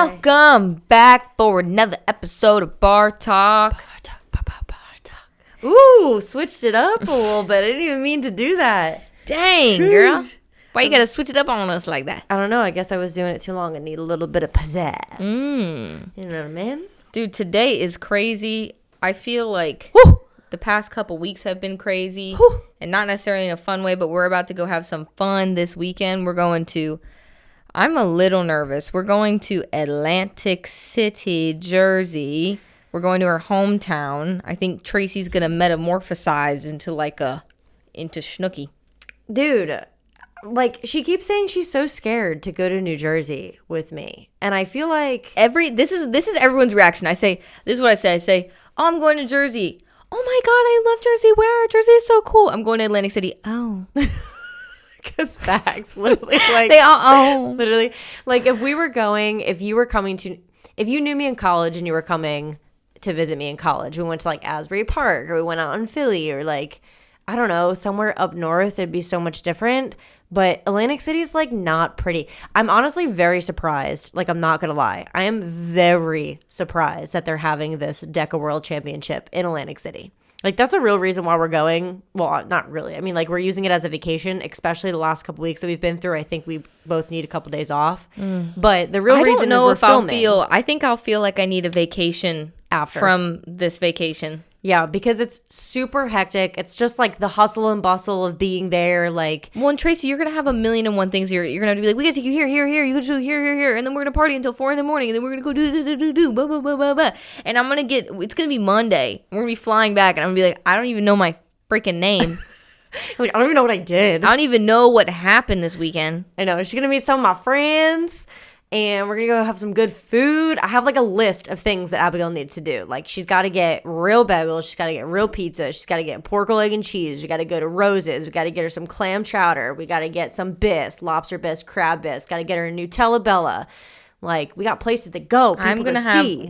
Welcome back for another episode of Bartalk. Bartalk. Ooh, switched it up a little bit. I didn't even mean to do that. Dang, girl. Why you gotta switch it up on us like that? I don't know. I guess I was doing it too long. I need a little bit of pizzazz. You know what I mean? Dude, today is crazy. I feel like the past couple weeks have been crazy. And not necessarily in a fun way, but we're about to go have some fun this weekend. I'm a little nervous. We're going to Atlantic City, Jersey. We're going to her hometown. I think Tracy's going to metamorphosize into Schnooky. Dude, she keeps saying she's so scared to go to New Jersey with me. And I feel like this is everyone's reaction. This is what I say. I say, "Oh, I'm going to Jersey." "Oh my God, I love Jersey. Where? Jersey is so cool." "I'm going to Atlantic City." "Oh." Because facts, literally, they all literally, if you knew me in college and you were coming to visit me in college, we went to Asbury Park or we went out in Philly or I don't know, somewhere up north, it'd be so much different. But Atlantic City is not pretty. I'm honestly very surprised. I'm not gonna lie, I am very surprised that they're having this DECA World Championship in Atlantic City. That's a real reason why we're going. Well, not really. I mean, we're using it as a vacation, especially the last couple weeks that we've been through. I think we both need a couple days off. But the real reason is we're filming. I think I'll feel like I need a vacation from this vacation. Yeah, because it's super hectic. It's just the hustle and bustle of being there. Well, and Tracy, you're going to have 1,000,001 things. You're going to have to be we got to take you here. You go to here. And then we're going to party until 4 a.m. And then we're going to go do, blah, blah, blah, blah, blah. And it's going to be Monday. We're going to be flying back. And I'm going to be I don't even know my freaking name. I don't even know what I did. I don't even know what happened this weekend. I know. She's going to meet some of my friends. And we're going to go have some good food. I have a list of things that Abigail needs to do. She's got to get real bagels. She's got to get real pizza. She's got to get pork, egg, and cheese. We got to go to Rose's. We got to get her some clam chowder. We got to get some bisque, lobster bisque, crab bisque. Got to get her a Nutella Bella. We got places to go.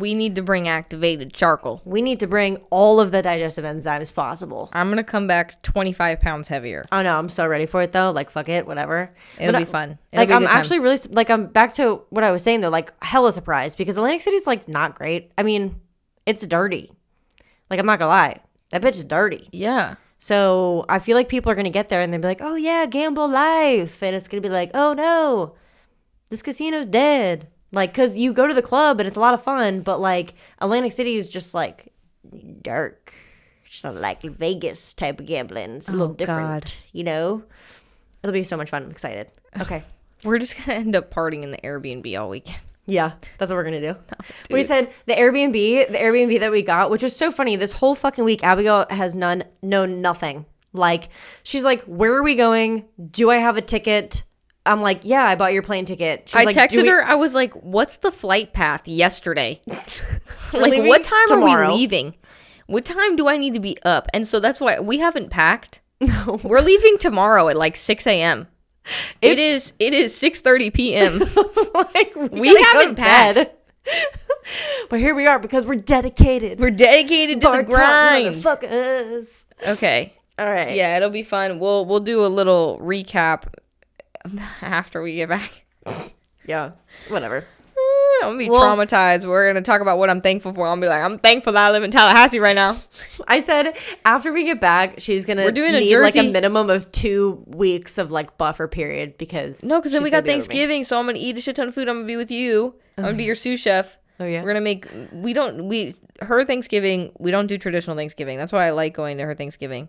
We need to bring activated charcoal. We need to bring all of the digestive enzymes possible. I'm going to come back 25 pounds heavier. Oh, no. I'm so ready for it, though. Fuck it. Whatever. It'll be fun. I'm actually really, I'm back to what I was saying, though. Hella surprised because Atlantic City's, not great. I mean, it's dirty. I'm not going to lie. That bitch is dirty. Yeah. So I feel like people are going to get there and they'll be "Oh, yeah, gamble life." And it's going to be "Oh, no, this casino's dead." Because you go to the club and it's a lot of fun, but Atlantic City is just dark. It's not like Vegas type of gambling. It's a little different, It'll be so much fun. I'm excited. Okay. We're just going to end up partying in the Airbnb all weekend. Yeah, that's what we're going to do. We said the Airbnb that we got, which was so funny. This whole fucking week, Abigail has known nothing. She's "Where are we going? Do I have a ticket?" I'm "Yeah, I bought your plane ticket." She's I texted her. I was "What's the flight path yesterday?" What time tomorrow. Are we leaving? What time do I need to be up? And so that's why we haven't packed. No. We're leaving tomorrow at 6 a.m. It is 6:30 p.m. We haven't packed. But here we are because we're dedicated. We're dedicated to the grind. Motherfuckers. Okay. All right. Yeah, it'll be fun. We'll do a little recap after we get back. Yeah, whatever. I'm gonna be traumatized. We're gonna talk about what I'm thankful for. I'll be I'm thankful that I live in Tallahassee right now. I said after we get back, she's gonna need a minimum of 2 weeks of buffer period because then we got Thanksgiving, so I'm gonna eat a shit ton of food. I'm gonna be with you. I'm gonna be your sous chef. Oh yeah. We're gonna make. Her Thanksgiving. We don't do traditional Thanksgiving. That's why I like going to her Thanksgiving.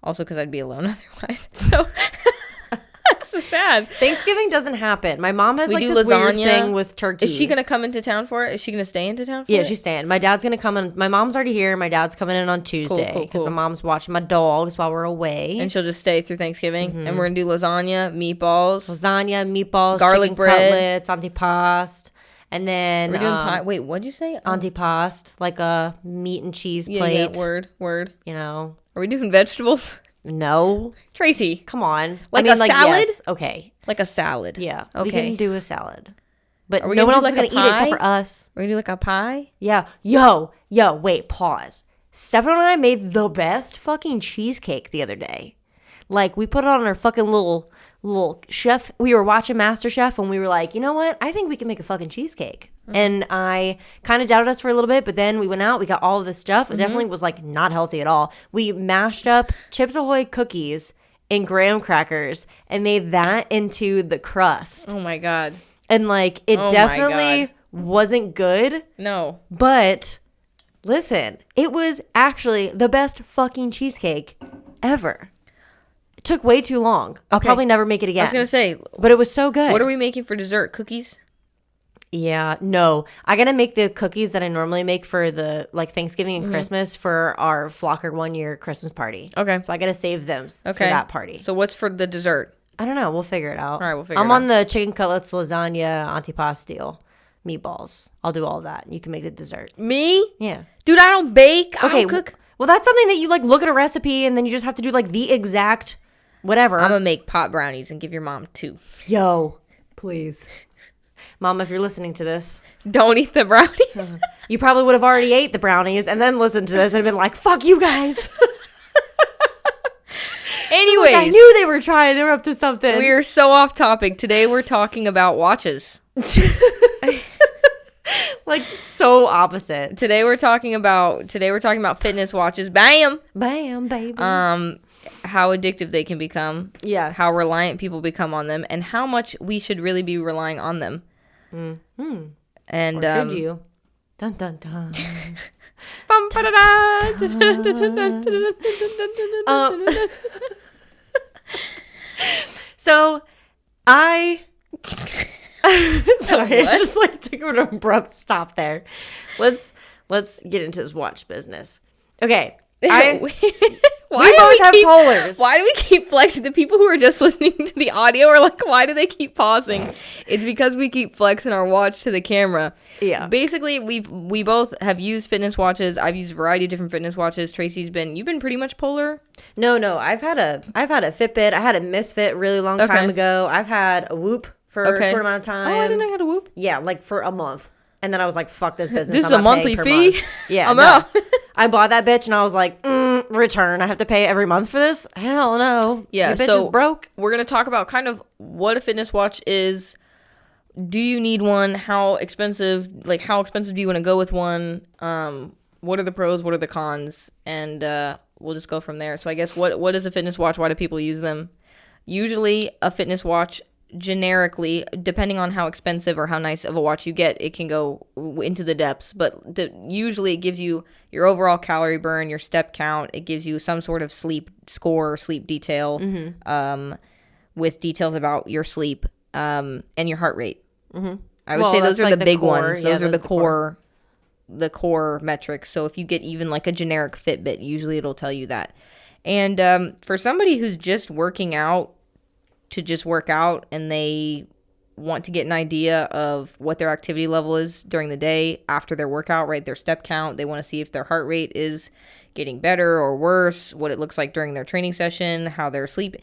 Also, because I'd be alone otherwise. So. So sad. Thanksgiving doesn't happen. My mom has this weird thing with turkey. Is she gonna come into town for it? Is she gonna stay into town for it? Yeah, she's staying. My dad's gonna come in. My mom's already here. My dad's coming in on Tuesday because my mom's watching my dogs while we're away. And she'll just stay through Thanksgiving. Mm-hmm. And we're gonna do lasagna, meatballs, garlic bread, cutlets, antipasto, and then we're doing pie. Wait, what'd you say? Antipasto, a meat and cheese plate. Yeah, word. Are we doing vegetables? No. Tracy. Come on. A salad? Yes. Okay. A salad. Yeah. Okay. We can do a salad. But no one else is going to eat it except for us. We're going to do a pie? Yeah. Yo, wait, pause. Stefan and I made the best fucking cheesecake the other day. Like, we put it on our fucking little chef. We were watching MasterChef, and we were like, you know what? I think we can make a fucking cheesecake. And I kind of doubted us for a little bit, but then we went out, we got all of this stuff. It definitely was like not healthy at all. We mashed up Chips Ahoy cookies and graham crackers and made that into the crust. Oh my God. And like, it definitely wasn't good. No. But listen, it was actually the best fucking cheesecake ever. It took way too long. I'll probably never make it again. I was going to say. But it was so good. What are we making for dessert? Cookies? Yeah, no. I gotta make the cookies that I normally make for the like Thanksgiving and Christmas for our Flocker 1 year Christmas party. Okay. So I gotta save them for that party. So what's for the dessert? I don't know. We'll figure it out. All right, we'll figure it out. I'm on the chicken cutlets, lasagna, antipasti, meatballs. I'll do all of that. You can make the dessert. Me? Yeah. Dude, I don't bake. I don't cook. Well, that's something that you like look at a recipe and then you just have to do like the exact whatever. I'm gonna make pot brownies and give your mom 2. Yo, please. Mom, if you're listening to this, don't eat the brownies. You probably would have already ate the brownies and then listened to this and been like, fuck you guys. Anyways, I knew they were trying. They were up to something. We are so off topic. Today we're talking about watches. Like so opposite. Today we're talking about fitness watches. Bam, bam, baby. How addictive they can become. Yeah. How reliant people become on them, and how much we should really be relying on them. Mm-hmm. And or should you? Dun dun dun. So I sorry, I just like took an abrupt stop there. Let's get into this watch business. Okay. We both have polars. Why do we keep flexing? The people who are just listening to the audio are like, why do they keep pausing? It's because we keep flexing our watch to the camera. Yeah. Basically, we both have used fitness watches. I've used a variety of different fitness watches. You've been pretty much polar. No. I've had a Fitbit. I had a Misfit really long time ago. I've had a Whoop for a short amount of time. Oh, I didn't know I had a Whoop. Yeah, like for a month. And then I was like, fuck this business. This is a monthly fee? Yeah. I'm out. I bought that bitch and I was like, return. I have to pay every month for this? Hell no. Yeah, your bitch is broke. We're going to talk about kind of what a fitness watch is. Do you need one? How expensive do you want to go with one? What are the pros? What are the cons? And we'll just go from there. So I guess what is a fitness watch? Why do people use them? Usually a fitness watch, generically, depending on how expensive or how nice of a watch you get, it can go into the depths, but usually it gives you your overall calorie burn, your step count. It gives you some sort of sleep score or sleep detail, with details about your sleep, and your heart rate. I would say those are the big ones. Those are the core metrics. So if you get even like a generic Fitbit, usually it'll tell you that. And for somebody who's just working out to just work out and they want to get an idea of what their activity level is during the day after their workout, right? Their step count. They want to see if their heart rate is getting better or worse, what it looks like during their training session, how they're sleeping.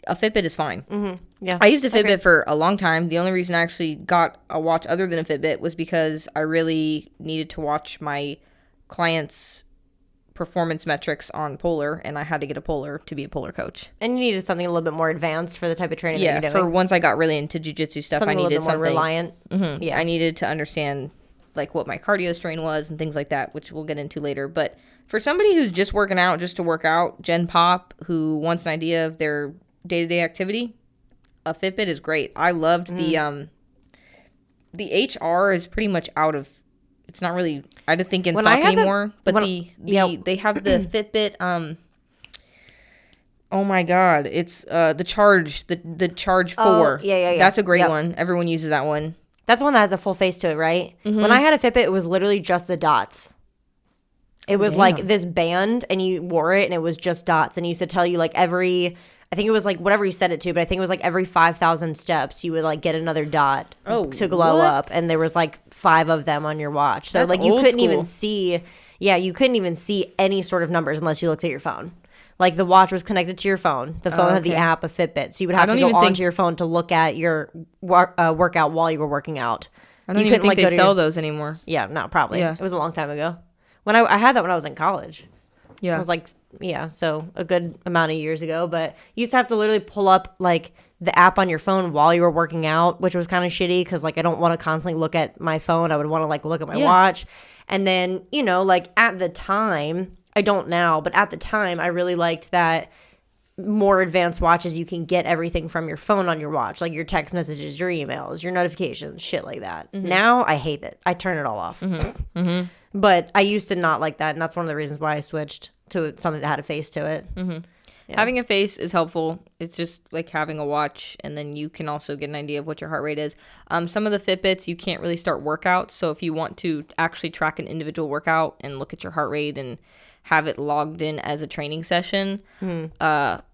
A Fitbit is fine. Yeah, I used a Fitbit for a long time. The only reason I actually got a watch other than a Fitbit was because I really needed to watch my clients' performance metrics on Polar, and I had to get a Polar to be a Polar coach. And you needed something a little bit more advanced for the type of training that you're doing. For once I got really into jiu-jitsu stuff, I needed something more reliant. Yeah, I needed to understand like what my cardio strain was and things like that, which we'll get into later. But for somebody who's just working out just to work out, Gen Pop, who wants an idea of their day-to-day activity, a Fitbit is great. I loved the HR is pretty much out of. It's not really, I don't think, in stock anymore. But they have the Fitbit. Oh my God, it's the Charge, the Charge 4. Yeah. That's a great one. Everyone uses that one. That's one that has a full face to it, right? When I had a Fitbit, it was literally just the dots. It was like this band, and you wore it, and it was just dots, and it used to tell you like I think it was like whatever you set it to, but I think it was like every 5,000 steps you would like get another dot to glow up, and there was like 5 of them on your watch. So like you couldn't even see, you couldn't even see any sort of numbers unless you looked at your phone. Like the watch was connected to your phone. The phone had the app of Fitbit, so you would have to go onto your phone to look at your workout while you were working out. I don't even think they sell those anymore. Yeah, no, probably. Yeah. It was a long time ago. When I had that when I was in college. It was like, so a good amount of years ago. But you used to have to literally pull up like the app on your phone while you were working out, which was kind of shitty because like I don't want to constantly look at my phone. I would want to like look at my watch. And then, like at the time, I don't now, but at the time I really liked that more advanced watches, you can get everything from your phone on your watch, like your text messages, your emails, your notifications, shit like that. Now I hate it. I turn it all off. But I used to not like that, and that's one of the reasons why I switched to something that had a face to it. Having a face is helpful. It's just like having a watch, and then you can also get an idea of what your heart rate is. Some of the Fitbits, you can't really start workouts, so if you want to actually track an individual workout and look at your heart rate and have it logged in as a training session, a lot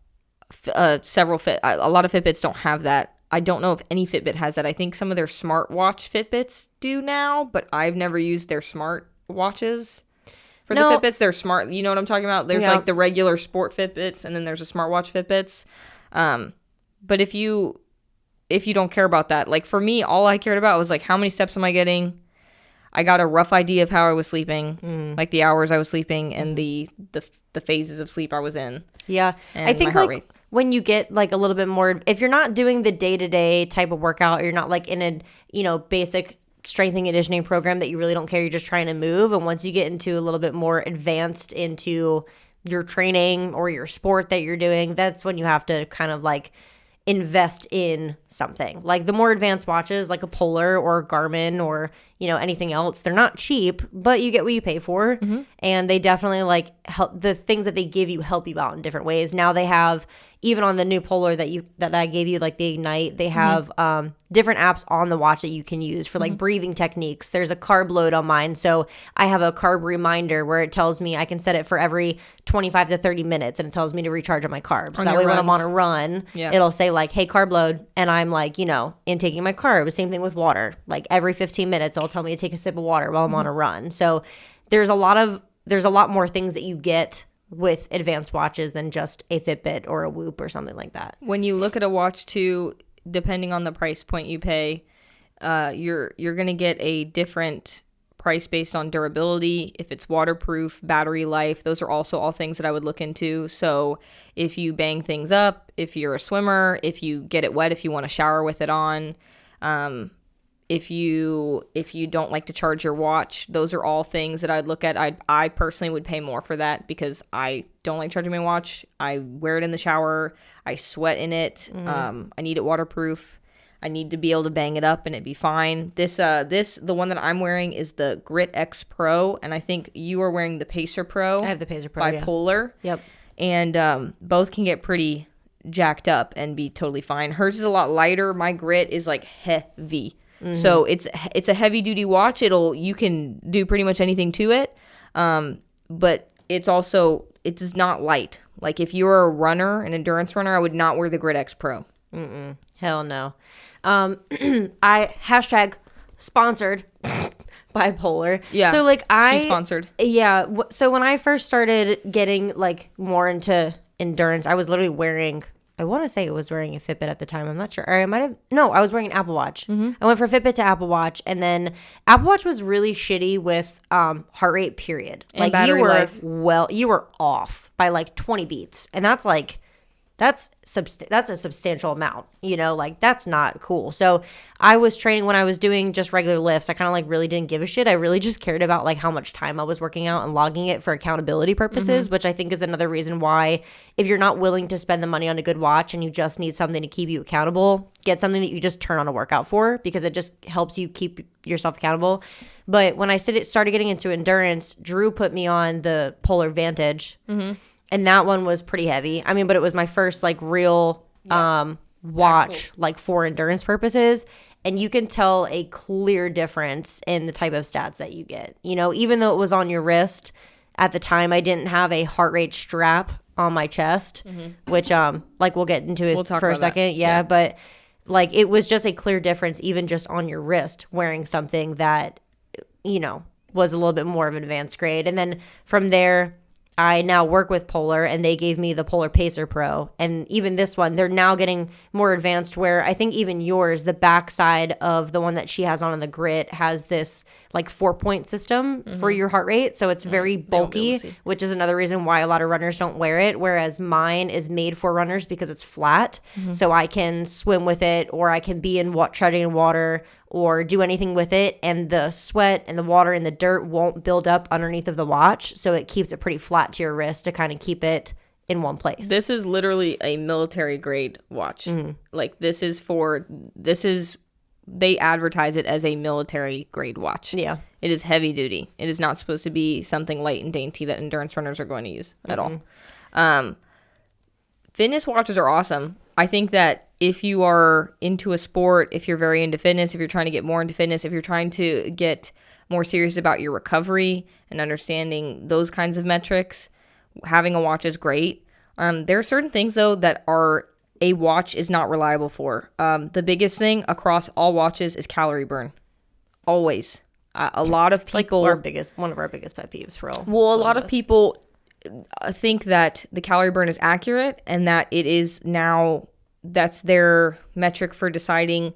of Fitbits don't have that. I don't know if any Fitbit has that. I think some of their smartwatch Fitbits do now, but I've never used their smart watches. For the Fitbits, they're smart. You know what I'm talking about? There's like the regular sport Fitbits, and then there's a smartwatch Fitbits. But if you don't care about that, like for me, all I cared about was like how many steps am I getting? I got a rough idea of how I was sleeping, like the hours I was sleeping and the phases of sleep I was in. Yeah. I think like when you get like a little bit more, if you're not doing the day-to-day type of workout, or you're not like in a, basic strengthening and conditioning program that you really don't care, you're just trying to move. And once you get into a little bit more advanced into your training or your sport that you're doing, that's when you have to kind of like invest in something. Like the more advanced watches like a Polar or a Garmin or anything else, they're not cheap, but you get what you pay for. And they definitely like help. The things that they give you help you out in different ways. Now they have, even on the new Polar that I gave you, like the Ignite, they have different apps on the watch that you can use for like breathing techniques. There's a carb load on mine, so I have a carb reminder where it tells me I can set it for every 25 to 30 minutes, and it tells me to recharge on my carbs. So that way when I'm on a run, it'll say like, hey, carb load, and I'm like, intaking my carbs. Same thing with water. Like every 15 minutes, it'll tell me to take a sip of water while I'm on a run. So there's a lot more things that you get with advanced watches than just a Fitbit or a Whoop or something like that. When you look at a watch too, depending on the price point you pay, you're going to get a different price based on durability, if it's waterproof, battery life. Those are also all things that I would look into. So if you bang things up, if you're a swimmer, if you get it wet, if you want to shower with it on, if you don't like to charge your watch, those are all things that I'd look at. I personally would pay more for that because I don't like charging my watch. I wear it in the shower. I sweat in it. I need it waterproof. I need to be able to bang it up and it be fine. The one that I'm wearing is the Grit X Pro, and I think you are wearing the Pacer Pro. I have the Pacer Pro by Polar. Yep. And both can get pretty jacked up and be totally fine. Hers is a lot lighter. My Grit is like heavy. So it's a heavy duty watch. You can do pretty much anything to it. But it's not light. Like if you're a runner, an endurance runner, I would not wear the Grit X Pro. Hell no. I #sponsored by Polar. Yeah. So like she's sponsored. Yeah. So when I first started getting like more into endurance, I was literally wearing, I want to say it was wearing a Fitbit at the time. I'm not sure. Or I was wearing an Apple Watch. I went from Fitbit to Apple Watch, and then Apple Watch was really shitty with heart rate, period. And like battery life. You were off by like 20 beats. And that's like, that's a substantial amount, like that's not cool. So I was training when I was doing just regular lifts. I kind of like really didn't give a shit. I really just cared about like how much time I was working out and logging it for accountability purposes, which I think is another reason why if you're not willing to spend the money on a good watch and you just need something to keep you accountable, get something that you just turn on a workout for, because it just helps you keep yourself accountable. But when I started getting into endurance, Drew put me on the Polar Vantage. And that one was pretty heavy. I mean, but it was my first like real watch, like for endurance purposes. And you can tell a clear difference in the type of stats that you get. Even though it was on your wrist, at the time I didn't have a heart rate strap on my chest, which like we'll get into for a second. Yeah, but like it was just a clear difference even just on your wrist wearing something that, was a little bit more of an advanced grade. And then from there, I now work with Polar, and they gave me the Polar Pacer Pro. And even this one, they're now getting more advanced, where I think even yours, the backside of the one that she has on the Grit, has this like 4-point system for your heart rate. So it's very bulky, which is another reason why a lot of runners don't wear it. Whereas mine is made for runners because it's flat. So I can swim with it, or I can be in treading in water, or do anything with it, and the sweat and the water and the dirt won't build up underneath of the watch, so it keeps it pretty flat to your wrist to kind of keep it in one place. This is literally a military grade watch. Like they advertise it as a military grade watch. Yeah. It is heavy duty. It is not supposed to be something light and dainty that endurance runners are going to use at all. Fitness watches are awesome. I think that if you are into a sport, if you're very into fitness, if you're trying to get more into fitness, if you're trying to get more serious about your recovery and understanding those kinds of metrics, having a watch is great. There are certain things, though, that a watch is not reliable for. The biggest thing across all watches is calorie burn. Always. A lot of people... Like one of our biggest pet peeves for all. Well, a lot of people think that the calorie burn is accurate and that it is now... That's their metric for deciding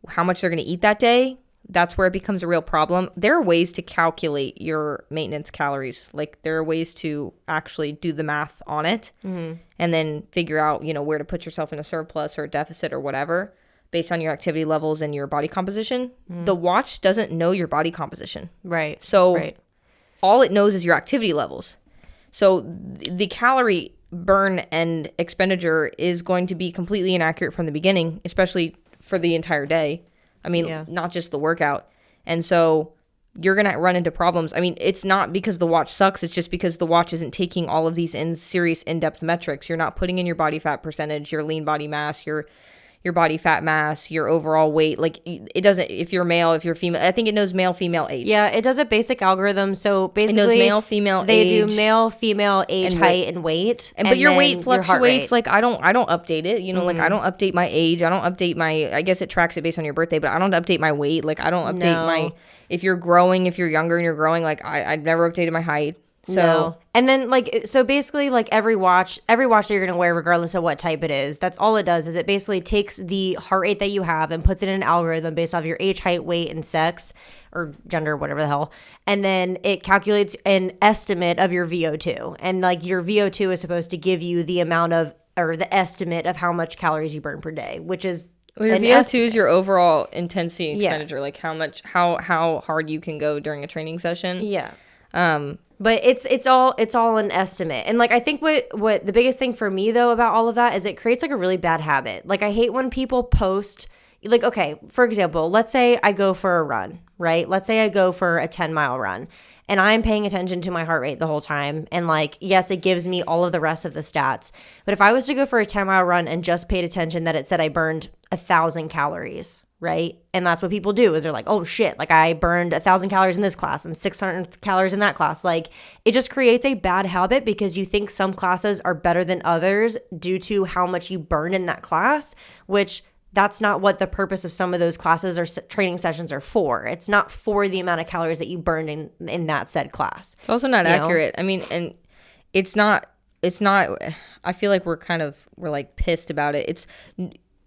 how much they're going to eat that day. That's where it becomes a real problem. There are ways to calculate your maintenance calories. Like, there are ways to actually do the math on it and then figure out, where to put yourself in a surplus or a deficit or whatever based on your activity levels and your body composition. The watch doesn't know your body composition. Right. So all it knows is your activity levels. So the calorie burn and expenditure is going to be completely inaccurate from the beginning, especially for the entire day. I mean, not just the workout. And so you're going to run into problems. I mean, it's not because the watch sucks. It's just because the watch isn't taking all of these serious in-depth metrics. You're not putting in your body fat percentage, your lean body mass, your body fat mass, your overall weight. Like, it doesn't, if you're male, if you're female, I think it knows male, female, age. Yeah, it does a basic algorithm. So basically, it knows male, female, they age. do male, female, age, height, and weight. But your weight fluctuates. Like, I don't update it. Like, I don't update my age. I don't update I guess it tracks it based on your birthday, but I don't update my weight. Like, I don't update if you're growing, if you're younger and you're growing, like, I've never updated my height. So, and then so basically, like, every watch that you're going to wear, regardless of what type it is, that's all it does is it basically takes the heart rate that you have and puts it in an algorithm based off your age, height, weight, and sex or gender, whatever the hell. And then it calculates an estimate of your VO2. And like, your VO2 is supposed to give you the amount of, or the estimate of how much calories you burn per day, which is your VO2 is your overall intensity expenditure, like how hard you can go during a training session. Yeah. But it's all an estimate. And like, I think what the biggest thing for me though about all of that is it creates like a really bad habit. Like, I hate when people post, like, okay, for example, let's say I go for a run, right? Let's say I go for a 10-mile run and I'm paying attention to my heart rate the whole time. And like, yes, it gives me all of the rest of the stats. But if I was to go for a 10-mile run and just paid attention that it said I burned 1,000 calories, right? And that's what people do is they're like, oh shit, like, I burned 1,000 calories in this class and 600 calories in that class. Like, it just creates a bad habit because you think some classes are better than others due to how much you burn in that class, which that's not what the purpose of some of those classes or training sessions are for. It's not for the amount of calories that you burned in that said class. It's also not accurate. I mean, and it's not, I feel like we're like pissed about it.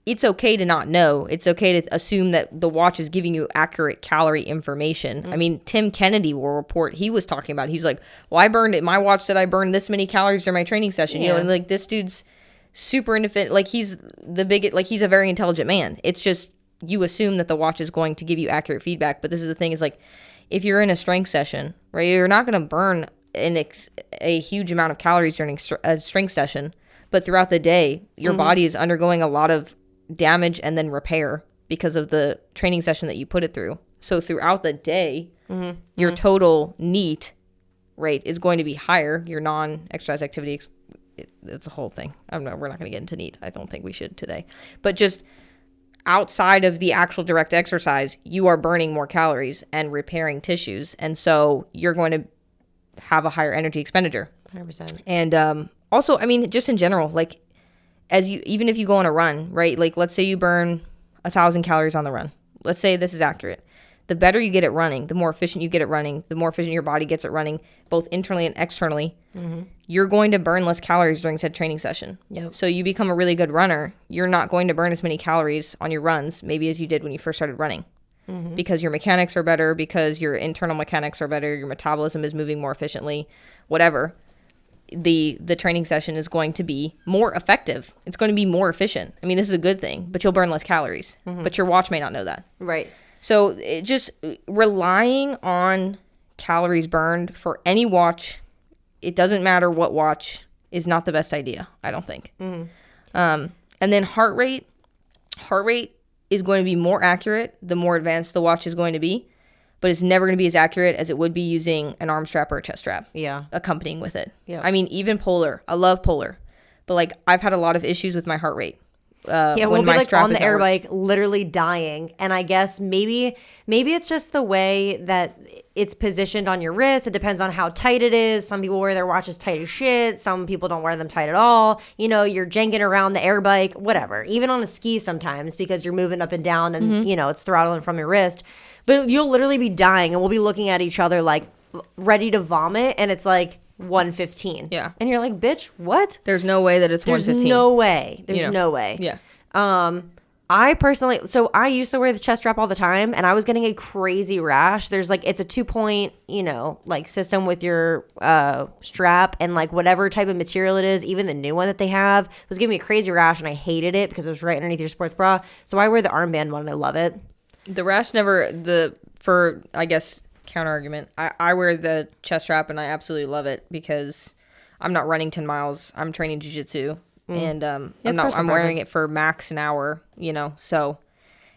It's okay to not know. It's okay to assume that the watch is giving you accurate calorie information. I mean, Tim Kennedy will report, he was talking about, he's like, well, my watch said I burned this many calories during my training session, and like, this dude's super independent. Like, he's he's a very intelligent man. It's just, you assume that the watch is going to give you accurate feedback. But this is the thing is, like, if you're in a strength session, right, you're not going to burn a huge amount of calories during a strength session, but throughout the day, your body is undergoing a lot of damage and then repair because of the training session that you put it through. So throughout the day, your total NEAT rate is going to be higher. Your non-exercise activity, it's a whole thing. We're not going to get into NEAT. I don't think we should today. But just outside of the actual direct exercise, you are burning more calories and repairing tissues. And so you're going to have a higher energy expenditure. 100%. And also, I mean, just in general, like, even if you go on a run, right? Like, let's say you burn 1,000 calories on the run. Let's say this is accurate. the better you get at running, the more efficient you get at running, the more efficient your body gets at running, both internally and externally, you're going to burn less calories during said training session. Yep. So you become a really good runner, you're not going to burn as many calories on your runs, maybe as you did when you first started running. Because your mechanics are better, because your internal mechanics are better, your metabolism is moving more efficiently, whatever. The training session is going to be more effective. It's going to be more efficient. I mean, this is a good thing, but you'll burn less calories. But your watch may not know that. Right. So it just relying on calories burned for any watch, it doesn't matter what watch, is not the best idea, I don't think. And then heart rate is going to be more accurate the more advanced the watch is going to be, but it's never going to be as accurate as it would be using an arm strap or a chest strap accompanying with it. I mean, even Polar, I love Polar, but like I've had a lot of issues with my heart rate. We'll be like on the air bike literally dying, and I guess maybe it's just the way that it's positioned on your wrist. It depends on how tight it is. Some people wear their watches tight as shit, some people don't wear them tight at all. You know, you're janking around the air bike, whatever, even on a ski sometimes, because you're moving up and down and you know it's throttling from your wrist, but you'll literally be dying and we'll be looking at each other like ready to vomit, and it's like 115. Yeah. And you're like, bitch, what? There's no way that it's 115. There's no way. There's no way. Yeah. I personally, so I used to wear the chest strap all the time, and I was getting a crazy rash. There's like, it's a 2-point, you know, like system with your strap, and like whatever type of material it is, even the new one that they have was giving me a crazy rash, and I hated it because it was right underneath your sports bra. So I wear the armband one, and I love it. The rash for I guess counter argument, I wear the chest strap and I absolutely love it because I'm not running 10 miles. I'm training jiu-jitsu and I'm wearing it for max an hour, you know, so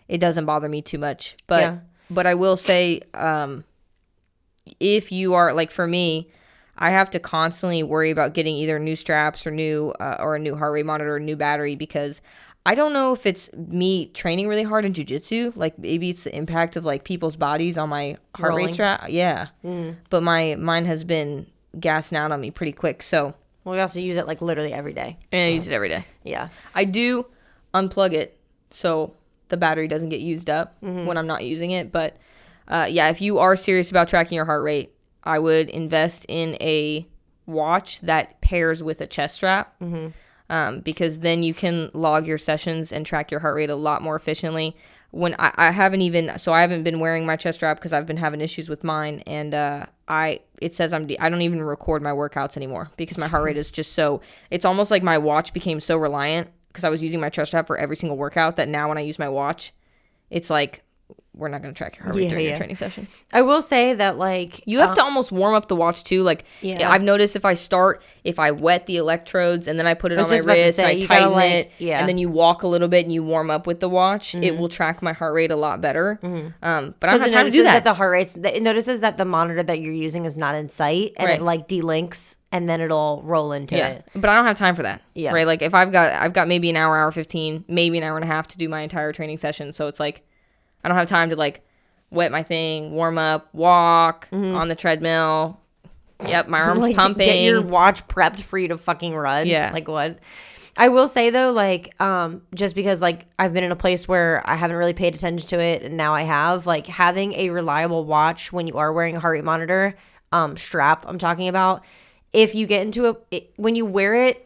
it doesn't bother me too much. But I will say, if you are like, for me, I have to constantly worry about getting either new straps or a new heart rate monitor or a new battery, because I don't know if it's me training really hard in jiu-jitsu. Like maybe it's the impact of like people's bodies on my heart rate strap. Yeah. But mine has been gassing out on me pretty quick. So we also use it like literally every day. And I use it every day. Yeah. I do unplug it so the battery doesn't get used up when I'm not using it. But if you are serious about tracking your heart rate, I would invest in a watch that pairs with a chest strap. Because then you can log your sessions and track your heart rate a lot more efficiently. When I haven't been wearing my chest strap because I've been having issues with mine, and it says I don't even record my workouts anymore because my heart rate is just so, it's almost like my watch became so reliant because I was using my chest strap for every single workout that now when I use my watch, it's like, we're not going to track your heart rate during your training session. I will say that, like, you have to almost warm up the watch too. Like, I've noticed if I wet the electrodes and then I put it on my wrist and I tighten it, and then you walk a little bit and you warm up with the watch, it will track my heart rate a lot better. But I don't have time to do that. It notices that the monitor that you're using is not in sight, and it like delinks, and then it'll roll into it. But I don't have time for that. Yeah. Right. Like if I've got maybe an hour 15, maybe an hour and a half to do my entire training session. So it's like, I don't have time to like wet my thing, warm up, walk on the treadmill. Yep, my arm's like, pumping. Get your watch prepped for you to fucking run. Yeah. Like what? I will say though, like, just because like I've been in a place where I haven't really paid attention to it, and now I have, like, having a reliable watch when you are wearing a heart rate monitor, strap I'm talking about, if you get into when you wear it,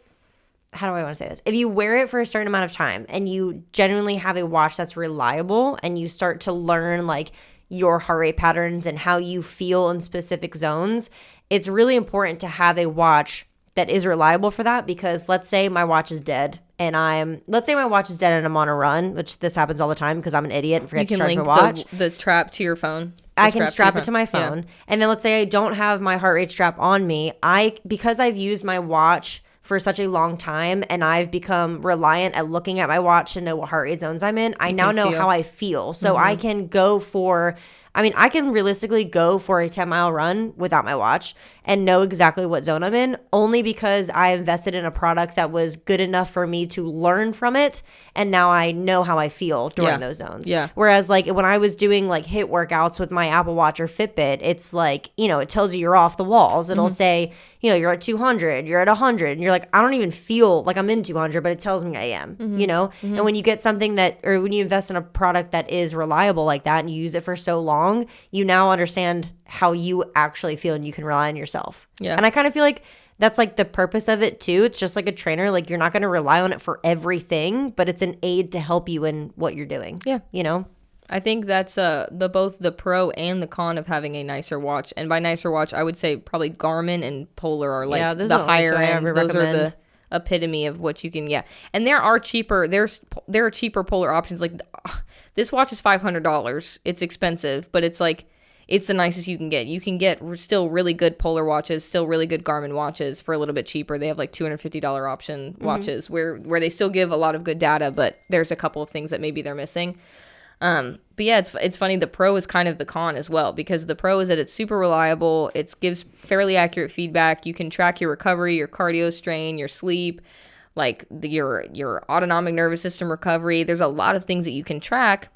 how do I want to say this? If you wear it for a certain amount of time and you genuinely have a watch that's reliable, and you start to learn like your heart rate patterns and how you feel in specific zones, it's really important to have a watch that is reliable for that. Because let's say my watch is dead and I'm on a run, which this happens all the time because I'm an idiot and forget to charge my watch. The strap to your phone. I can strap it to my phone. And then let's say I don't have my heart rate strap on me. Because I've used my watch for such a long time and I've become reliant at looking at my watch to know what heart rate zones I'm in, I now know how I feel. So I can I can realistically go for a 10-mile run without my watch and know exactly what zone I'm in, only because I invested in a product that was good enough for me to learn from it, and now I know how I feel during those zones. Yeah. Whereas like when I was doing like HIIT workouts with my Apple Watch or Fitbit, it's like, you know, it tells you you're off the walls. It'll say, you know, you're at 200, you're at 100, and you're like, I don't even feel like I'm in 200, but it tells me I am, you know? And when you get something or when you invest in a product that is reliable like that and you use it for so long, you now understand how you actually feel and you can rely on yourself. Yeah. And I kind of feel like that's like the purpose of it too. It's just like a trainer. Like, you're not going to rely on it for everything, but it's an aid to help you in what you're doing. Yeah. You know? I think that's both the pro and the con of having a nicer watch. And by nicer watch, I would say probably Garmin and Polar are like the higher end. Those are the epitome of what you can get. And there are cheaper. There are cheaper Polar options. Like, this watch is $500. It's expensive, but it's like it's the nicest you can get. You can get still really good Polar watches, still really good Garmin watches for a little bit cheaper. They have like $250 option watches where they still give a lot of good data, but there's a couple of things that maybe they're missing. But yeah, it's funny. The pro is kind of the con as well, because the pro is that it's super reliable. It gives fairly accurate feedback. You can track your recovery, your cardio strain, your sleep, like your autonomic nervous system recovery. There's a lot of things that you can track,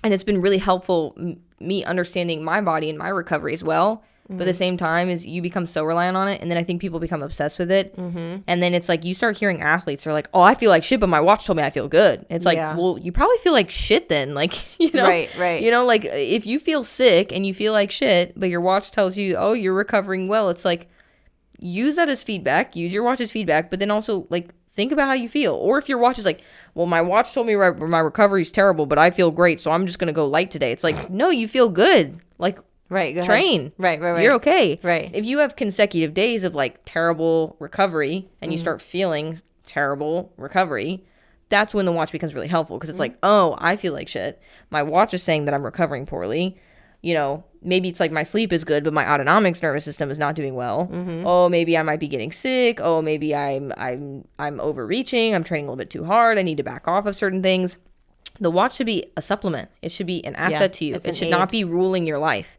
and it's been really helpful me understanding my body and my recovery as well. But at the same time, is you become so reliant on it, and then I think people become obsessed with it. And then it's like you start hearing athletes are like, "Oh, I feel like shit, but my watch told me I feel good." It's like, well, you probably feel like shit then, like, you know, right. You know, like if you feel sick and you feel like shit, but your watch tells you, "Oh, you're recovering well," it's like use that as feedback. Use your watch as feedback, but then also like think about how you feel. Or if your watch is like, "Well, my watch told me my recovery is terrible, but I feel great, so I'm just gonna go light today." It's like, no, you feel good, like. Right, go Train. Ahead. Right. You're okay. Right. If you have consecutive days of like terrible recovery and you start feeling terrible recovery, that's when the watch becomes really helpful, because it's like, oh, I feel like shit. My watch is saying that I'm recovering poorly. You know, maybe it's like my sleep is good, but my autonomic nervous system is not doing well. Oh, maybe I might be getting sick. Oh, maybe I'm overreaching. I'm training a little bit too hard. I need to back off of certain things. The watch should be a supplement. It should be an asset to you. It should not be ruling your life.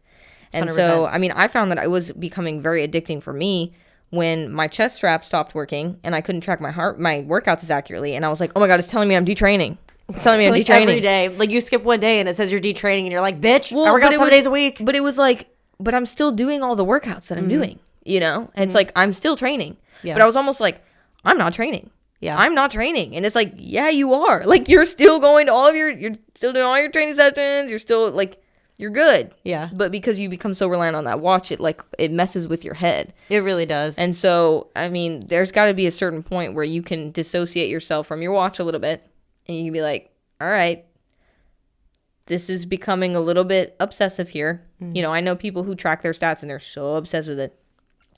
And 100%. So, I mean, I found that it was becoming very addicting for me when my chest strap stopped working and I couldn't track my workouts as accurately. And I was like, oh my God, it's telling me I'm detraining. It's telling me I'm like detraining. Every day. Like, you skip one day and it says you're detraining and you're like, bitch, I work out 7 days a week. But it was like, but I'm still doing all the workouts that I'm doing, you know? And it's like, I'm still training. Yeah. But I was almost like, I'm not training. Yeah. I'm not training. And it's like, yeah, you are. Like, you're still going to you're still doing all your training sessions. You're still like, you're good. Yeah. But because you become so reliant on that watch, it messes with your head. It really does. And so, I mean, there's got to be a certain point where you can dissociate yourself from your watch a little bit. And you can be like, all right, this is becoming a little bit obsessive here. You know, I know people who track their stats and they're so obsessed with it.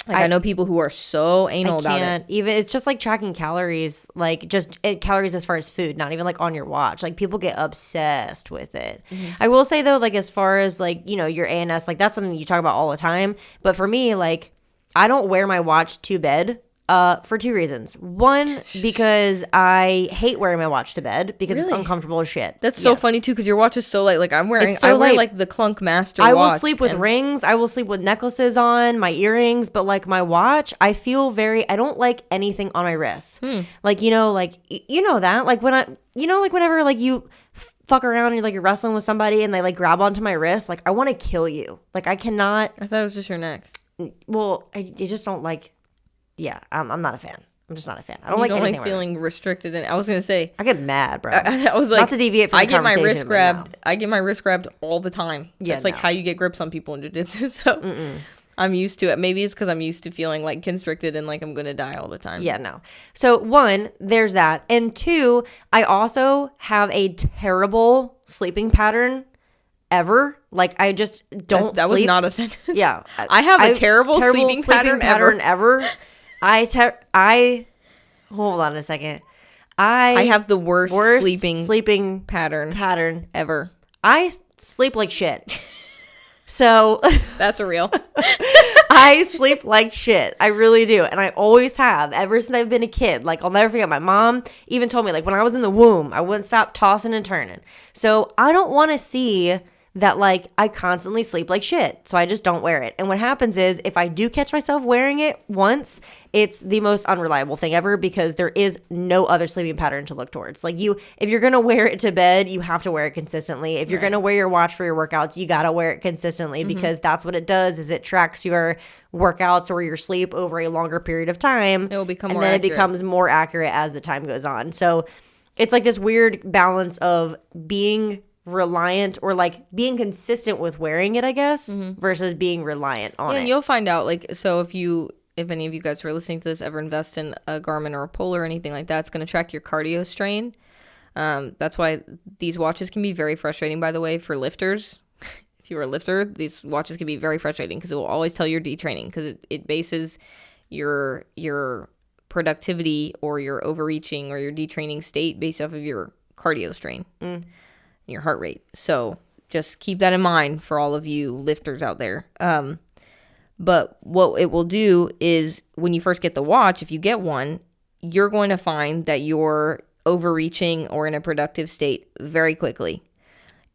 Like, I know people who are so anal about it. Even, it's just like tracking calories, like calories as far as food, not even like on your watch. Like, people get obsessed with it. I will say though, like, as far as like, you know, your ANS, like that's something you talk about all the time. But for me, like, I don't wear my watch to bed. For 2 reasons. One, because I hate wearing my watch to bed because it's uncomfortable as shit. That's so funny too, because your watch is so light. Like, I wear like the Clunk Master watch. I will watch sleep with rings. I will sleep with necklaces on, my earrings, but like my watch, I feel I don't like anything on my wrists. Like, you know, like, you know that, like whenever like you fuck around and you're wrestling with somebody and they like grab onto my wrist, like I want to kill you. Like, I cannot. I thought it was just your neck. Well, I just don't like. Yeah, I'm not a fan. I'm just not a fan. I don't like anything. Feeling restricted. And I was gonna say, I get mad, bro. I was like, not to deviate from the conversation. I get my wrist grabbed all the time. Yeah, it's like how you get grips on people in jiu-jitsu. So I'm used to it. Maybe it's because I'm used to feeling like constricted and like I'm gonna die all the time. Yeah, no. So 1, there's that, and 2, I also have a terrible sleeping pattern. Ever. Like, I just don't that sleep. Was not a sentence. Yeah. I have a terrible sleeping pattern ever. I hold on a second. I have the worst sleeping pattern ever. I sleep like shit. So that's a real. I sleep like shit. I really do. And I always have ever since I've been a kid. Like, I'll never forget, my mom even told me, like, when I was in the womb, I wouldn't stop tossing and turning. So I don't want to see that like I constantly sleep like shit. So I just don't wear it. And what happens is if I do catch myself wearing it once, it's the most unreliable thing ever because there is no other sleeping pattern to look towards. Like if you're going to wear it to bed, you have to wear it consistently. If you're going to wear your watch for your workouts, you got to wear it consistently because that's what it does is it tracks your workouts or your sleep over a longer period of time. It will become and more then accurate. it becomes more accurate as the time goes on. So it's like this weird balance of being reliant or like being consistent with wearing it, I guess, versus being reliant on it. And you'll find out, like, so if any of you guys who are listening to this ever invest in a Garmin or a Polar or anything like that, it's going to track your cardio strain. That's why these watches can be very frustrating, by the way, for lifters. If you're a lifter, these watches can be very frustrating because it will always tell you're detraining because it bases your productivity or your overreaching or your detraining state based off of your cardio strain, your heart rate. So just keep that in mind for all of you lifters out there. But what it will do is when you first get the watch, if you get one, you're going to find that you're overreaching or in a productive state very quickly.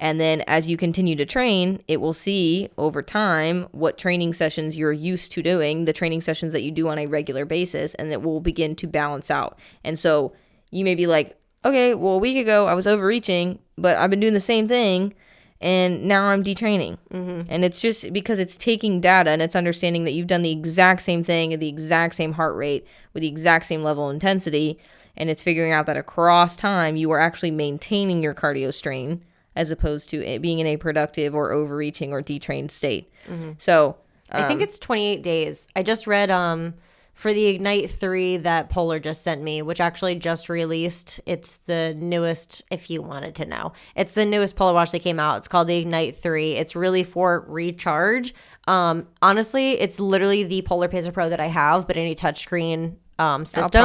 And then as you continue to train, it will see over time what training sessions you're used to doing, the training sessions that you do on a regular basis, and it will begin to balance out. And so you may be like, okay, well, a week ago I was overreaching, but I've been doing the same thing, and now I'm detraining. And it's just because it's taking data and it's understanding that you've done the exact same thing at the exact same heart rate with the exact same level of intensity, and it's figuring out that across time you are actually maintaining your cardio strain as opposed to it being in a productive or overreaching or detrained state. So I think it's 28 days. I just read for the Ignite 3 that Polar just sent me, which actually just released. It's the newest, if you wanted to know. It's the newest Polar watch that came out. It's called the Ignite 3. It's really for recharge. Honestly, it's literally the Polar Pacer Pro that I have, but in a touchscreen system.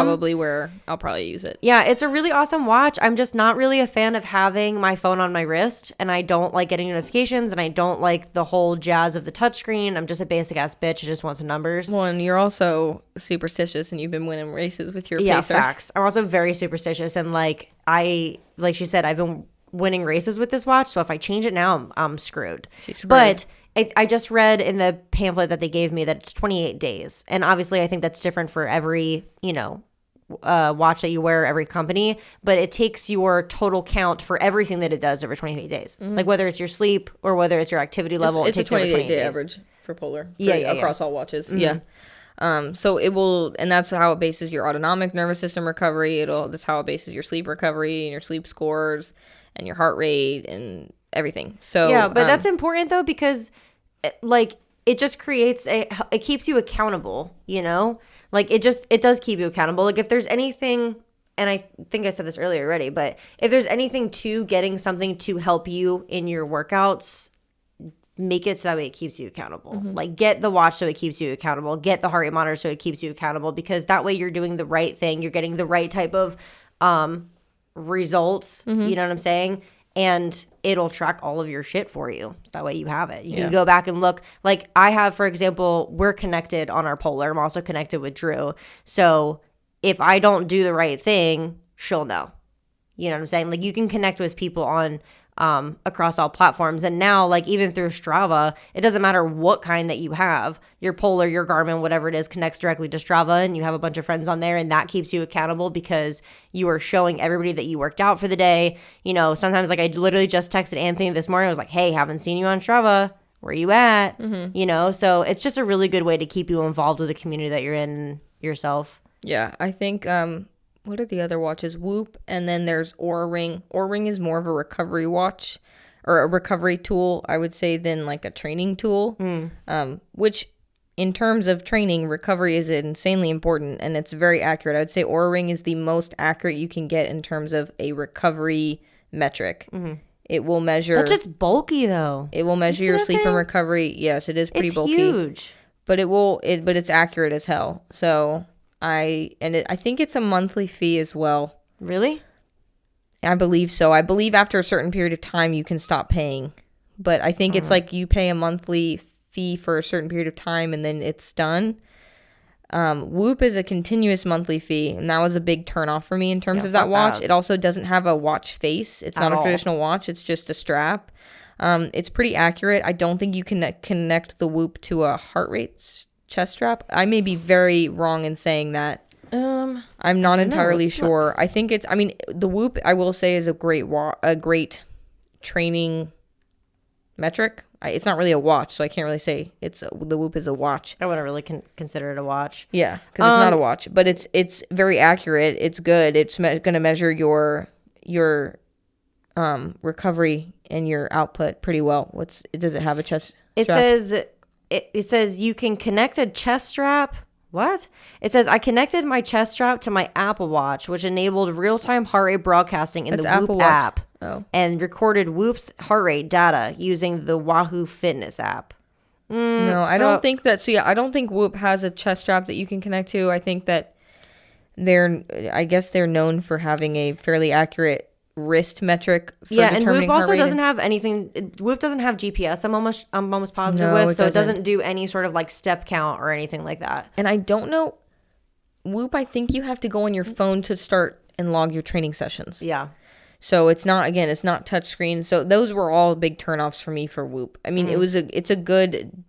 I'll probably use it. Yeah, it's a really awesome watch. I'm just not really a fan of having my phone on my wrist, and I don't like getting notifications, and I don't like the whole jazz of the touchscreen. I'm just a basic ass bitch. I just want some numbers. Well, and you're also superstitious, and you've been winning races with your Yeah, pacer. facts. I'm also very superstitious, and like she said, I've been winning races with this watch, so if I change it now, I'm screwed. She's screwed. But I just read in the pamphlet that they gave me that it's 28 days. And obviously, I think that's different for every, watch that you wear, every company. But it takes your total count for everything that it does over 28 days. Like whether it's your sleep or whether it's your activity level, It's it takes a over 28 28-day days. average for Polar. Across all watches. Yeah. So it will, and that's how it bases your autonomic nervous system recovery. That's how it bases your sleep recovery and your sleep scores and your heart rate and everything. So yeah, but that's important though because it just creates it keeps you accountable, like it does keep you accountable. Like if there's anything, and I think I said this earlier already, but if there's anything to getting something to help you in your workouts, make it so that way it keeps you accountable. Like get the watch so it keeps you accountable, get the heart rate monitor so it keeps you accountable, because that way you're doing the right thing, you're getting the right type of results, you know what I'm saying? And it'll track all of your shit for you. So that way you have it. You can go back and look. Like I have, for example, we're connected on our Polar. I'm also connected with Drew. So if I don't do the right thing, she'll know. You know what I'm saying? Like you can connect with people on across all platforms. And now, like even through Strava, it doesn't matter what kind that you have. Your Polar, your Garmin, whatever it is, connects directly to Strava, and you have a bunch of friends on there, and that keeps you accountable because you are showing everybody that you worked out for the day. Sometimes like I literally just texted Anthony this morning. I was like, hey, haven't seen you on Strava. Where are you at? So it's just a really good way to keep you involved with the community that you're in yourself. Yeah, I think what are the other watches? Whoop, and then there's Oura Ring. Oura Ring is more of a recovery watch or a recovery tool, I would say, than like a training tool. Which in terms of training, recovery is insanely important and it's very accurate. I would say Oura Ring is the most accurate you can get in terms of a recovery metric. It will measure. That's just bulky though. It will measure your sleep and recovery. Yes, it is pretty bulky. It's huge. But but it's accurate as hell. So I think it's a monthly fee as well. Really? I believe so. I believe after a certain period of time you can stop paying. But I think it's like you pay a monthly fee for a certain period of time and then it's done. Whoop is a continuous monthly fee, and that was a big turnoff for me in terms of that watch. It also doesn't have a watch face. It's not a traditional watch. It's just a strap. It's pretty accurate. I don't think you can connect the Whoop to a heart rate chest strap. I may be very wrong in saying that. I'm not entirely sure. Look. I think it's. I mean, the Whoop, I will say, is a great training metric. It's not really a watch, so I can't really say the Whoop is a watch. I wouldn't really consider it a watch. Yeah, because it's not a watch, but it's very accurate. It's good. It's going to measure your recovery and your output pretty well. Does it have a chest strap? It says you can connect a chest strap. What? It says, I connected my chest strap to my Apple Watch, which enabled real-time heart rate broadcasting in the Whoop app and recorded Whoop's heart rate data using the Wahoo Fitness app. I don't think that. So, yeah, I don't think Whoop has a chest strap that you can connect to. I think that they're known for having a fairly accurate wrist metric for determining and Whoop also heart rate. Doesn't have anything. Whoop doesn't have GPS. I'm almost positive with, so it doesn't do any sort of like step count or anything like that. And I don't know, Whoop, I think you have to go on your phone to start and log your training sessions. Yeah. So it's not touchscreen. So those were all big turnoffs for me for Whoop. I mean, it's a good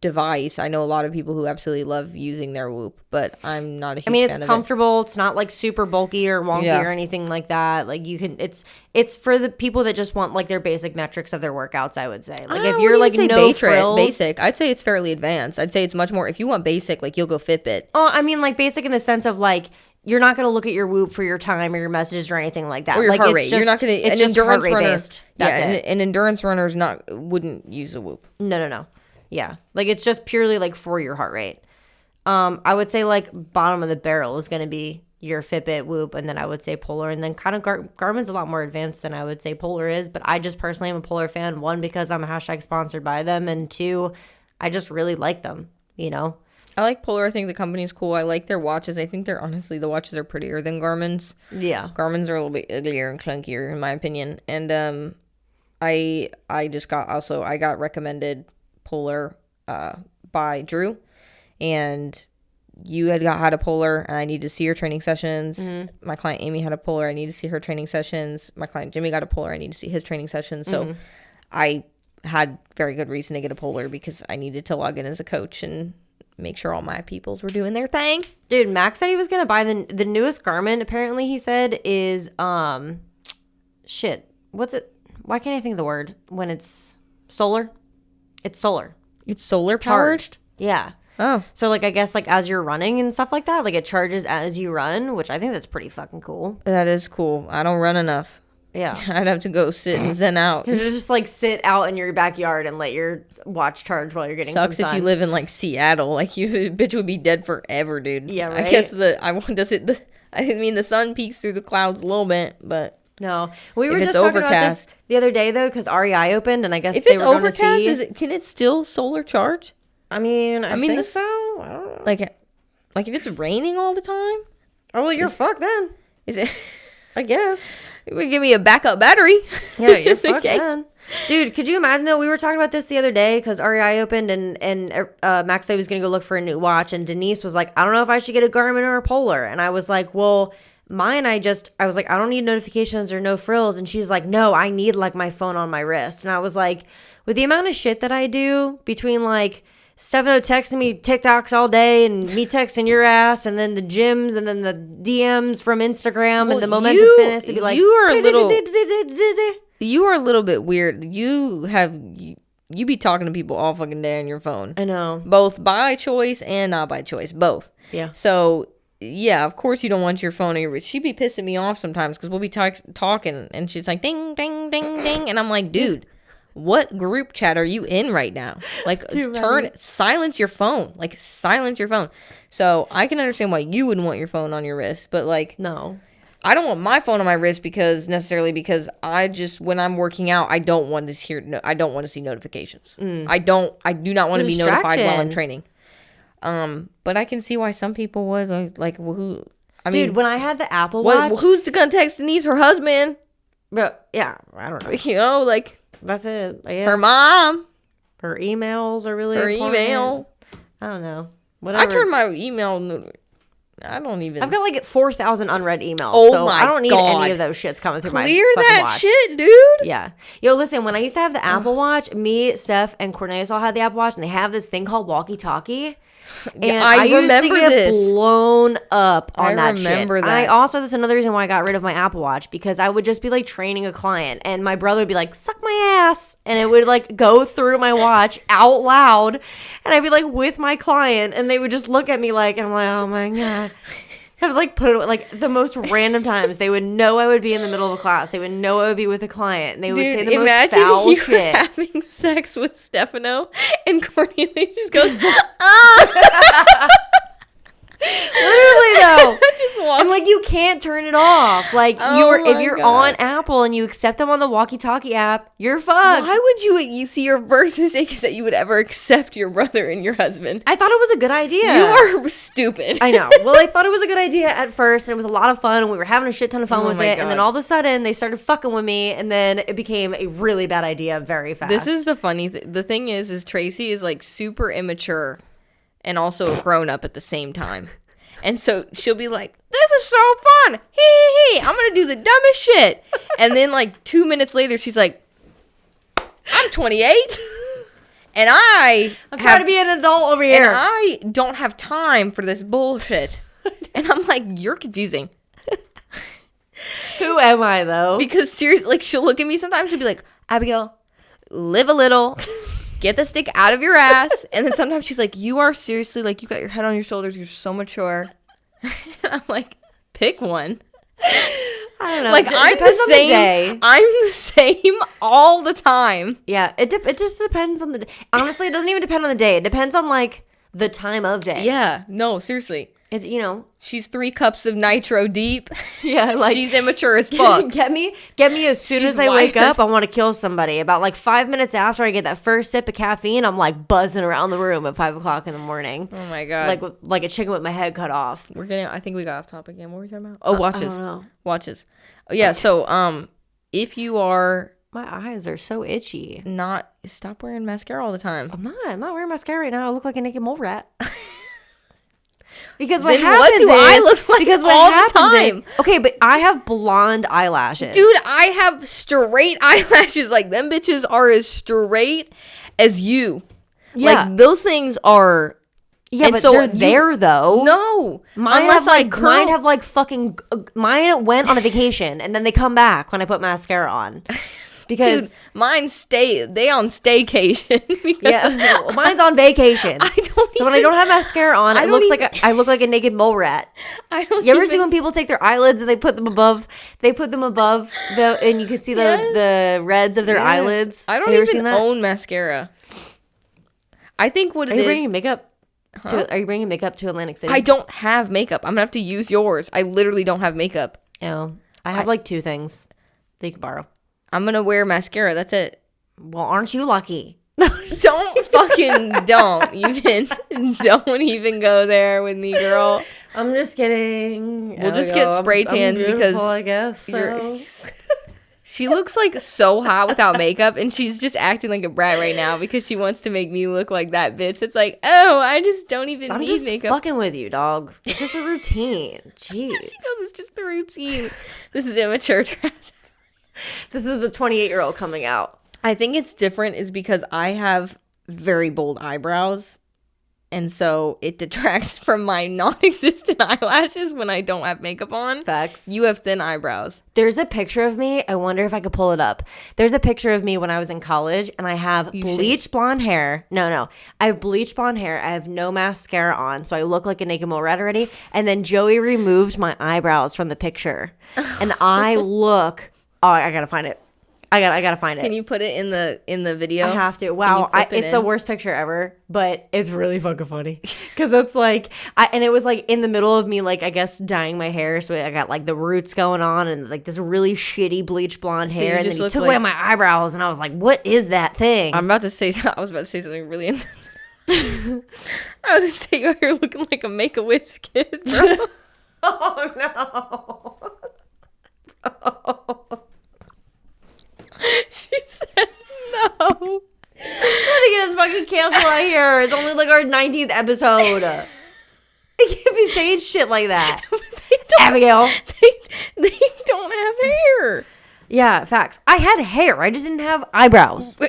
device. I know a lot of people who absolutely love using their Whoop, but I'm not a huge fan of it. It's comfortable. It's not like super bulky or wonky or anything like that. Like you can, it's for the people that just want like their basic metrics of their workouts, I would say. Like if you're like no frills. Basic, I'd say it's fairly advanced. I'd say it's much more, if you want basic, like you'll go Fitbit. Oh, I mean like basic in the sense of like, you're not going to look at your Whoop for your time or your messages or anything like that. Or your like heart rate. You're not going to, it's just heart rate based. That's it. An endurance runner's wouldn't use a Whoop. No. Yeah. Like it's just purely like for your heart rate. I would say like bottom of the barrel is going to be your Fitbit, Whoop, and then I would say Polar, and then kind of Garmin's a lot more advanced than I would say Polar is, but I just personally am a Polar fan. One, because I'm a hashtag sponsored by them, and two, I just really like them, you know? I like Polar. I think the company's cool. I like their watches. I think the watches are prettier than Garmin's. Yeah. Garmin's are a little bit uglier and clunkier in my opinion. And I got recommended Polar by Drew, and you had a Polar, and I needed to see your training sessions. Mm-hmm. My client Amy had a Polar. I needed to see her training sessions. My client Jimmy got a Polar. I needed to see his training sessions. So I had very good reason to get a Polar because I needed to log in as a coach and make sure all my peoples were doing their thing. Dude, Max said he was gonna buy the newest Garmin. Apparently, he said is what's it? Why can't I think of the word when it's solar? It's solar. It's solar charged. Yeah. Oh. So like I guess like as you're running and stuff like that, like it charges as you run, which I think that's pretty fucking cool. That is cool. I don't run enough. Yeah. I'd have to go sit and zen out. You just like sit out in your backyard and let your watch charge while you're getting Sucks some sun. If you live in like Seattle, like you bitch would be dead forever, dude. Yeah, right. I guess the sun peeks through the clouds a little bit, but no. We were just talking about this the other day though, because REI opened, and I guess if they it's were going to see. can it still solar charge? I mean, I think so. I don't know. Like if it's raining all the time. Oh well, you're fucked then. Is it? I guess. It would give me a backup battery. Yeah, you're fucked then. Dude, could you imagine though? We were talking about this the other day because REI opened and Max said he was going to go look for a new watch, and Denise was like, I don't know if I should get a Garmin or a Polar, and I was like, well, mine, I was like, I don't need notifications or no frills, and she's like, no, I need like my phone on my wrist, and I was like, with the amount of shit that I do between like Stefano texting me TikToks all day and me texting your ass and then the gyms and then the DMs from Instagram and the Momentum Fitness, it'd be like, you are a little bit weird. You be talking to people all fucking day on your phone. I know. Both by choice and not by choice. Both. Yeah. So, yeah, of course you don't want your phone on your wrist. She'd be pissing me off sometimes because we'll be talking and she's like, ding, ding, ding, ding. And I'm like, dude, what group chat are you in right now? Like, silence your phone. Like, silence your phone. So, I can understand why you wouldn't want your phone on your wrist. But, like, no. I don't want my phone on my wrist because I just, when I'm working out, I don't want to see notifications. I do not want to be notified while I'm training. But I can see why some people would like who. I mean, dude, when I had the Apple Watch, who's gonna text Denise, her husband? But yeah, I don't know. You know, like that's it. I guess. Her mom. Her emails are really her important. email. I don't know. Whatever. I turned my email I don't even. I've got like 4,000 unread emails. Oh so my I don't need God. any of those shits coming through my Clear fucking that watch. shit, dude. Yeah. Yo, listen, when I used to have the Apple Watch, me, Steph, and Cornelius all had the Apple Watch, and they have this thing called walkie-talkie. And I used remember to get this. blown up on I that remember shit. that. I also, that's another reason why I got rid of my Apple Watch, because I would just be like training a client, and my brother would be like, suck my ass. And it would like go through my watch out loud. And I'd be like with my client, and they would just look at me like, and I'm like, oh my God. I would like put it like the most random times. They would know I would be in the middle of a class. They would know I would be with a client. And they would say the most foul you shit. having sex with Stefano and Cornelius just goes, ah. Literally though. Just walks. I'm like, you can't turn it off. Like Oh if my you're God. on Apple and you accept them on the walkie-talkie app, you're fucked. Why would you see your first mistake is that you would ever accept your brother and your husband? I thought it was a good idea. You are stupid. I know. Well, I thought it was a good idea at first, and it was a lot of fun, and we were having a shit ton of fun Oh with my it. And then God. all of a sudden, they started fucking with me, and then it became a really bad idea very fast. This is the funny the thing is Tracy is like super immature and also a grown up at the same time. And so she'll be like, this is so fun. Hee. I'm going to do the dumbest shit. And then like 2 minutes later, she's like, I'm 28. And I'm trying to be an adult over here. And I don't have time for this bullshit. And I'm like, you're confusing. Who am I, though? Because seriously, like she'll look at me sometimes, she'll be like, Abigail, live a little. Get the stick out of your ass. And then sometimes she's like, you are seriously, like, you got your head on your shoulders. You're so mature. And I'm like, pick one. I don't know. Like, It I'm depends the on same. day. I'm the same all the time. Yeah, it just depends on the day. Honestly, it doesn't even depend on the day. It depends on, like, the time of day. Yeah. No, seriously. She's 3 cups of nitro deep. Yeah, like she's immature as fuck. Get me as soon She's as I wake wired. up. I want to kill somebody. About like 5 minutes after I get that first sip of caffeine, I'm like buzzing around the room at 5 o'clock in the morning. Oh my God. Like a chicken with my head cut off. I think we got off topic again. What were we talking about? Oh, watches. I don't know. Watches. Oh, yeah. So, if you are My eyes are so itchy. stop wearing mascara all the time. I'm not wearing mascara right now. I look like a naked mole rat. Because what Then happens what do I look like because what all the happens is time? okay, but I have blonde eyelashes. Dude, I have straight eyelashes. Like, them bitches are as straight as you. Yeah. Like, those things are... Yeah, and but so they're you- there though. No. Mine Unless mine went on a vacation and then they come back when I put mascara on. Because Dude, mine they on staycation. yeah, well, mine's on vacation. So when I don't have mascara on, it looks like I look like a naked mole rat. I don't You ever see when people take their eyelids and they put them above the and you can see the reds of their eyelids? I don't Have you ever even seen that? own mascara. I think what Are it you is... bringing makeup? Are you bringing makeup to Atlantic City? I don't have makeup. I'm going to have to use yours. I literally don't have makeup. Oh, I have like 2 things that you can borrow. I'm going to wear mascara. That's it. Well, aren't you lucky? Don't even go there with me, girl. I'm just kidding. We'll just get spray tans because I guess so. She looks like so hot without makeup, and she's just acting like a brat right now because she wants to make me look like that bitch. It's like, oh, I just don't even I'm need just makeup. fucking with you, dog. It's just a routine. Jeez. She goes, it's just the routine. This is immature trash. This is the 28-year-old coming out. I think it's different is because I have very bold eyebrows, and so it detracts from my non-existent eyelashes when I don't have makeup on. Facts. You have thin eyebrows. There's a picture of me. I wonder if I could pull it up. There's a picture of me when I was in college, and I have bleached blonde hair. No. I have bleached blonde hair. I have no mascara on, so I look like a naked mole rat already. And then Joey removed my eyebrows from the picture. And I look... Oh, I gotta find it. I gotta find it. Can you put it in the video? I have to. Wow, it's the worst picture ever, but it's really fucking funny because it's like, and it was like in the middle of me, like I guess dyeing my hair, so I got like the roots going on and like this really shitty bleach blonde hair, and then he took away my eyebrows, and I was like, "What is that thing?" I was about to say something really. I was gonna say you're looking like a Make-A-Wish kid, bro. Oh no. She said no. I'm gonna get us fucking canceled right here. It's only like our 19th episode. It can't be saying shit like that. They don't, Abigail. They don't have hair. Yeah, facts. I had hair. I just didn't have eyebrows.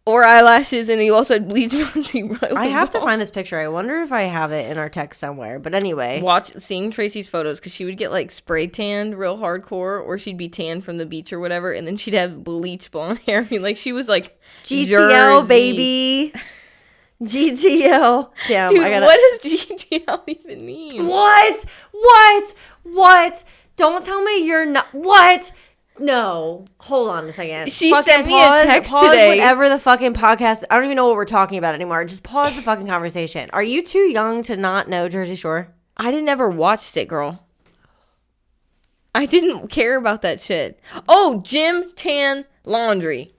Or eyelashes, and you also had bleach on. I have to find this picture. I wonder if I have it in our text somewhere. But anyway. Seeing Tracy's photos, because she would get like spray tanned real hardcore, or she'd be tanned from the beach or whatever, and then she'd have bleach blonde hair. I mean, like, she was like GTL, Jersey. Baby. GTL. Damn, Dude, what does GTL even mean? What? Don't tell me you're not. What? No. Hold on a second. She sent me a text today. Whatever the fucking podcast. I don't even know what we're talking about anymore. Just pause the fucking conversation. Are you too young to not know Jersey Shore? I didn't ever watch it, girl. I didn't care about that shit. Oh, Gym Tan Laundry.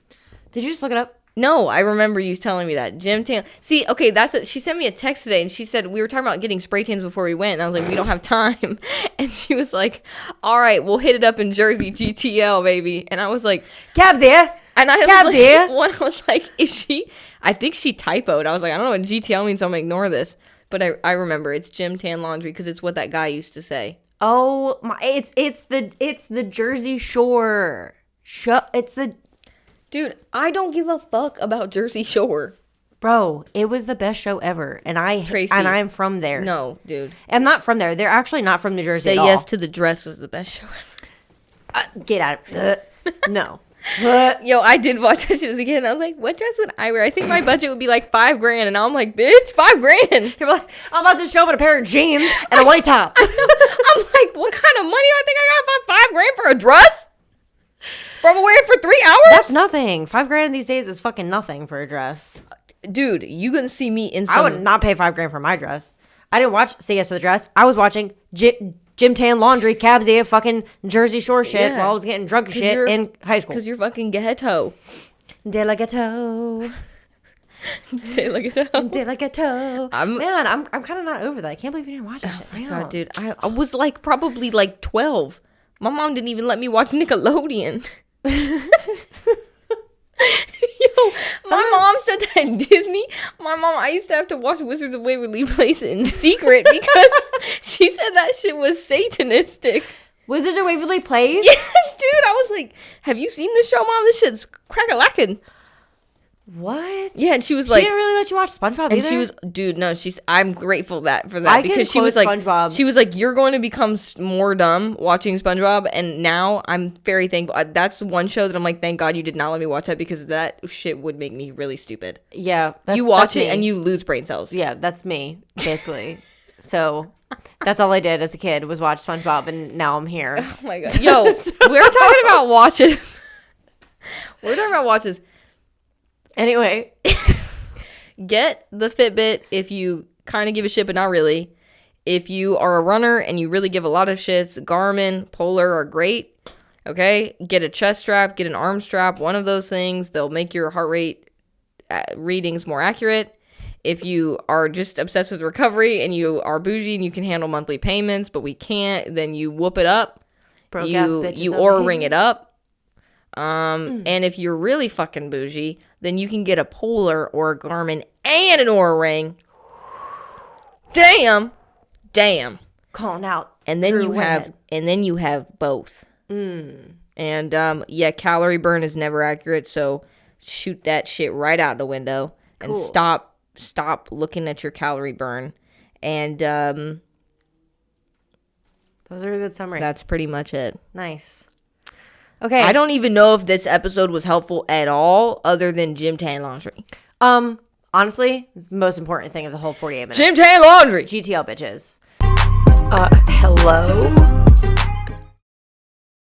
Did you just look it up? No, I remember you telling me that. Gym tan. See, okay, that's it. She sent me a text today, and she said, we were talking about getting spray tans before we went, and I was like, we don't have time. And she was like, all right, we'll hit it up in Jersey, GTL, baby. And I was like, Cabs here. And I Cabs was here. like, one was like, is she? I think she typoed. I was like, I don't know what GTL means, so I'm gonna ignore this. But I remember it's Gym Tan Laundry because it's what that guy used to say. Oh my! It's the Jersey Shore. It's the. Dude, I don't give a fuck about Jersey Shore. Bro, it was the best show ever. And I'm from there. No, dude. I'm not from there. They're actually not from New Jersey Say at all. Yes to the Dress was the best show ever. Get out of it. No. Yo, I did watch that shit as a kid, and I was like, what dress would I wear? I think my budget would be like $5,000. And I'm like, bitch, $5,000. You're like, I'm about to show up in a pair of jeans and a white top. I'm like, what kind of money do I think I got for $5,000 for a dress? From wearing it for 3 hours? That's nothing. $5,000 these days is fucking nothing for a dress. Dude, you gonna see me in some... I would not pay $5,000 for my dress. I didn't watch Say Yes to the Dress. I was watching Gym Tan Laundry, Cabsy, fucking Jersey Shore shit while I was getting drunk as shit in high school. Because you're fucking ghetto. De la ghetto. De la ghetto. De la ghetto. Man, I'm kind of not over that. I can't believe you didn't watch that shit. Oh my God, dude. I was like probably like 12. My mom didn't even let me watch Nickelodeon. Yo, my mom said that in Disney. I used to have to watch Wizards of Waverly Place in secret because she said that shit was satanistic. Wizards of Waverly Place? Yes, dude. I was like, have you seen this show, Mom? This shit's crack-a-lackin'. What? Yeah, and she was she like... She didn't really let you watch SpongeBob either? And she was... Dude, no, I'm grateful for that because she was like... SpongeBob. She was like, you're going to become more dumb watching SpongeBob, and now I'm very thankful. That's one show that I'm like, thank God you did not let me watch that because that shit would make me really stupid. Yeah. You watch it and you lose brain cells. Yeah, that's me, basically. So... That's all I did as a kid was watch SpongeBob, and now I'm here. Oh my God. Yo, we're talking about watches. We're talking about watches. Anyway. Get the Fitbit if you kind of give a shit, but not really. If you are a runner and you really give a lot of shits, Garmin, Polar are great. Okay? Get a chest strap, get an arm strap, one of those things. They'll make your heart rate readings more accurate. If you are just obsessed with recovery and you are bougie and you can handle monthly payments, but we can't, then you whoop it up. Broke ass bitches. You Oura ring it up. And if you're really fucking bougie, then you can get a Polar or a Garmin and an Oura ring. Damn. Calling out. And then you have both. And yeah, calorie burn is never accurate, so shoot that shit right out the window and stop looking at your calorie burn. And those are a good summary. That's pretty much it. Nice. Okay. I don't even know if this episode was helpful at all other than Gym Tan Laundry. Honestly, most important thing of the whole 48 minutes. Gym Tan Laundry. GTL bitches. Hello?